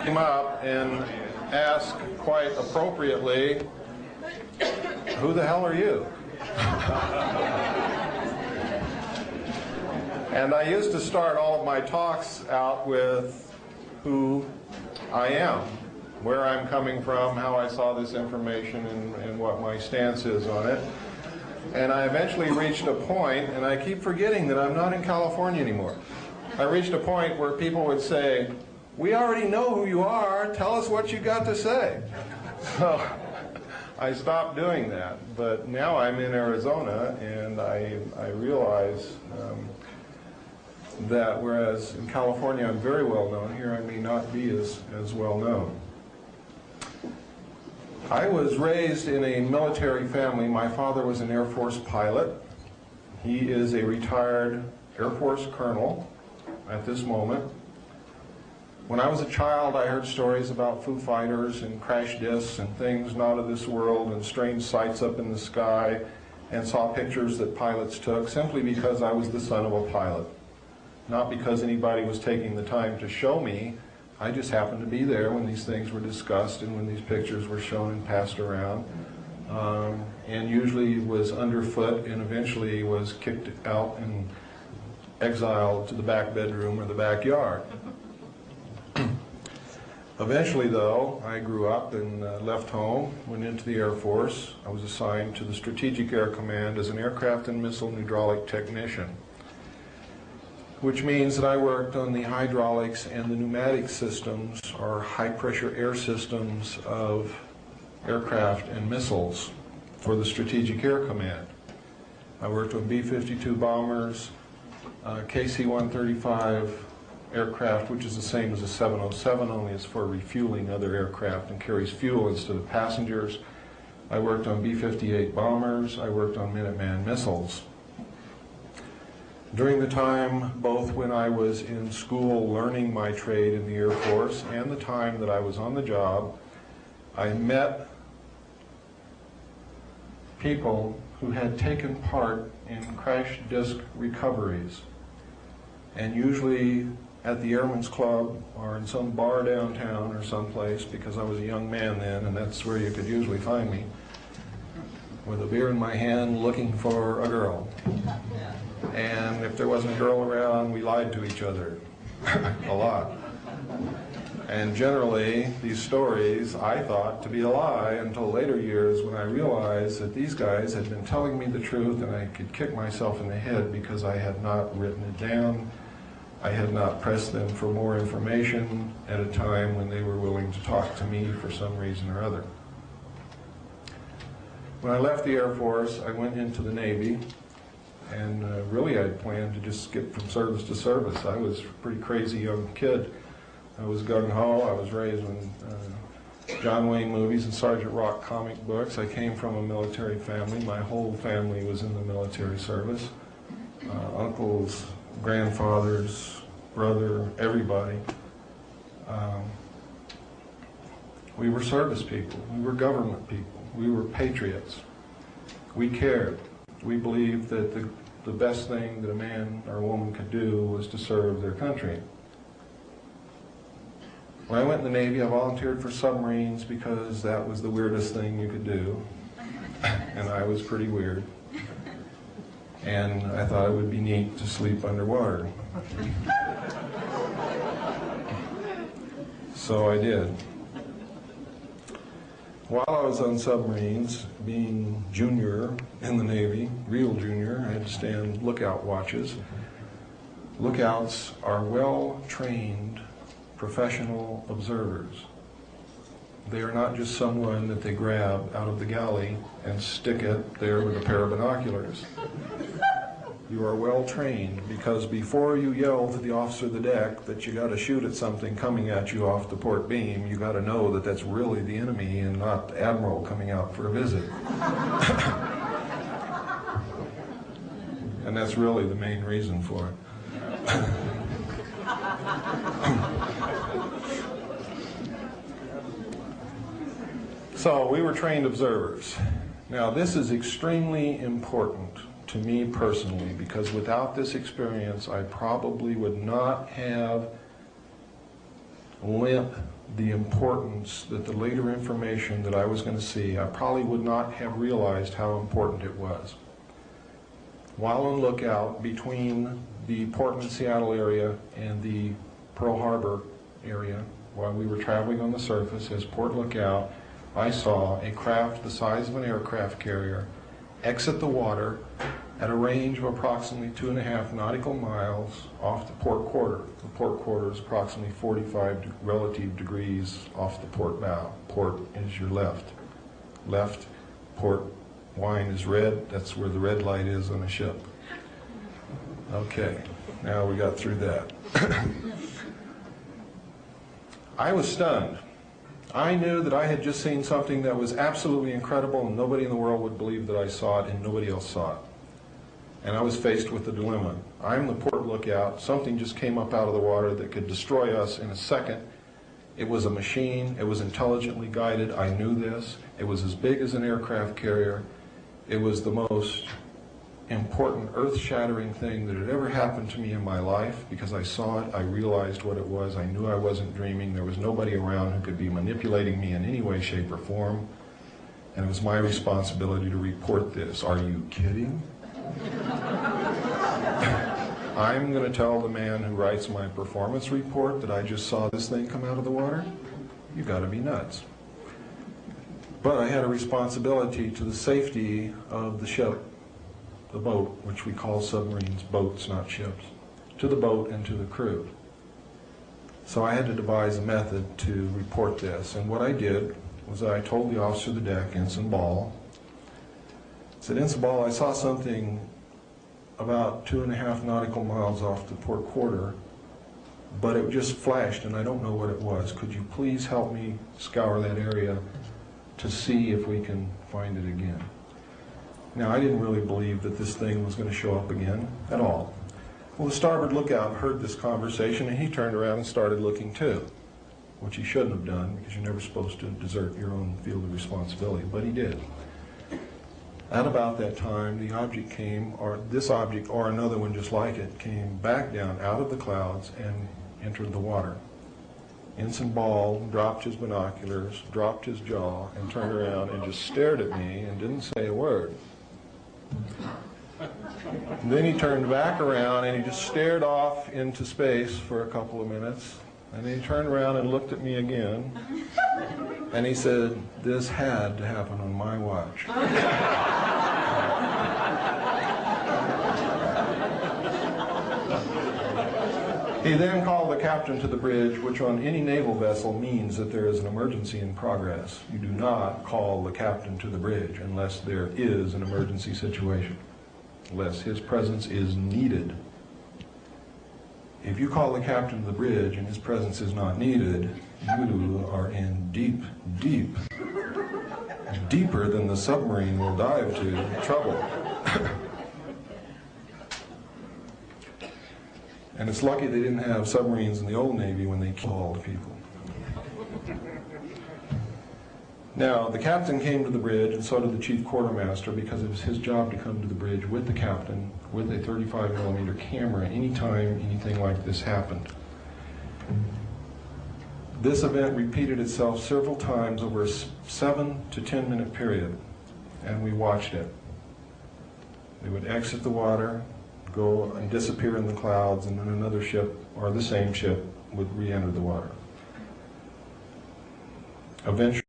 Came up and asked quite appropriately, "Who the hell are you?" And I used to start all of my talks out with who I am, where I'm coming from, how I saw this information, and what my stance is on it. And I eventually reached a point, and I keep forgetting that I'm not in California anymore. I reached a point where people would say, "We already know who you are, tell us what you got to say." So I stopped doing that, but now I'm in Arizona, and I realize that whereas in California I'm very well known, here I may not be as well known. I was raised in a military family. My father was an Air Force pilot. He is a retired Air Force colonel at this moment. When I was a child, I heard stories about Foo Fighters and crash discs and things not of this world and strange sights up in the sky, and saw pictures that pilots took simply because I was the son of a pilot. Not because anybody was taking the time to show me. I just happened to be there when these things were discussed and when these pictures were shown and passed around, and usually was underfoot and eventually was kicked out and exiled to the back bedroom or the backyard. Eventually, though, I grew up and left home, went into the Air Force. I was assigned to the Strategic Air Command as an aircraft and missile hydraulic technician, which means that I worked on the hydraulics and the pneumatic systems, or high-pressure air systems, of aircraft and missiles for the Strategic Air Command. I worked on B-52 bombers, KC-135 aircraft, which is the same as a 707, only it's for refueling other aircraft and carries fuel instead of passengers. I worked on B-58 bombers. I worked on Minuteman missiles. During the time, both when I was in school learning my trade in the Air Force and the time that I was on the job, I met people who had taken part in crash disk recoveries, and usually at the Airmen's Club or in some bar downtown or someplace, because I was a young man then, and that's where you could usually find me, with a beer in my hand looking for a girl. And if there wasn't a girl around, we lied to each other a lot. And generally, these stories I thought to be a lie until later years when I realized that these guys had been telling me the truth, and I could kick myself in the head because I had not written it down. I had not pressed them for more information at a time when they were willing to talk to me for some reason or other. When I left the Air Force, I went into the Navy, and really I'd planned to just skip from service to service. I was a pretty crazy young kid. I was gung-ho. I was raised on John Wayne movies and Sergeant Rock comic books. I came from a military family. My whole family was in the military service. Uncles, grandfathers, brother, everybody. We were service people. We were government people. We were patriots. We cared. We believed that the best thing that a man or a woman could do was to serve their country. When I went in the Navy, I volunteered for submarines because that was the weirdest thing you could do. And I was pretty weird. And I thought it would be neat to sleep underwater. So I did. while I was on submarines, being junior in the Navy, real junior, I had to stand lookout watches. Lookouts are well-trained professional observers. They are not just someone that they grab out of the galley and stick it there with a pair of binoculars. You are well trained, because before you yell to the officer of the deck that you got to shoot at something coming at you off the port beam, you got to know that that's really the enemy and not the admiral coming out for a visit. And that's really the main reason for it. So we were trained observers. Now this is extremely important to me personally, because without this experience I probably would not have lent the importance that the later information that I was going to see, I probably would not have realized how important it was. While on lookout between the Portland-Seattle area and the Pearl Harbor area, while we were traveling on the surface as port lookout, I saw a craft the size of an aircraft carrier exit the water at a range of approximately 2.5 nautical miles off the port quarter. The port quarter is approximately 45 relative degrees off the port bow. Port is your left. Left, port wine is red. That's where the red light is on a ship. Okay, now we got through that. I was stunned. I knew that I had just seen something that was absolutely incredible, and nobody in the world would believe that I saw it, and nobody else saw it. And I was faced with the dilemma. I'm the port lookout. Something just came up out of the water that could destroy us in a second. It was a machine. It was intelligently guided. I knew this. It was as big as an aircraft carrier. It was the most important, earth-shattering thing that had ever happened to me in my life, because I saw it, I realized what it was, I knew I wasn't dreaming, there was nobody around who could be manipulating me in any way, shape, or form, and it was my responsibility to report this. Are you kidding? I'm going to tell the man who writes my performance report that I just saw this thing come out of the water? You got to be nuts. But I had a responsibility to the safety of the ship, the boat, which we call submarines boats, not ships, to the boat and to the crew. So I had to devise a method to report this. And what I did was I told the officer of the deck, Ensign Ball, I said, Ensign Ball, I saw something about 2.5 nautical miles off the port quarter, but it just flashed and I don't know what it was. Could you please help me scour that area to see if we can find it again? Now, I didn't really believe that this thing was going to show up again at all. Well, the starboard lookout heard this conversation, and he turned around and started looking too, which he shouldn't have done, because you're never supposed to desert your own field of responsibility, but he did. At about that time, the object came, or this object, or another one just like it, came back down out of the clouds and entered the water. Ensign Ball dropped his binoculars, dropped his jaw, and turned around and just stared at me and didn't say a word. And then he turned back around and he just stared off into space for a couple of minutes. And then he turned around and looked at me again. And he said, "This had to happen on my watch." He then called the captain to the bridge, which on any naval vessel means that there is an emergency in progress. You do not call the captain to the bridge unless there is an emergency situation, unless his presence is needed. If you call the captain to the bridge and his presence is not needed, you are in deep, deep, deeper than the submarine will dive to trouble. And it's lucky they didn't have submarines in the old Navy when they killed people. Now, the captain came to the bridge, and so did the chief quartermaster, because it was his job to come to the bridge with the captain with a 35mm camera anytime anything like this happened. This event repeated itself several times over a 7 to 10 minute period, and we watched it. They would exit the water, go and disappear in the clouds, and then another ship, or the same ship, would re-enter the water. Eventually,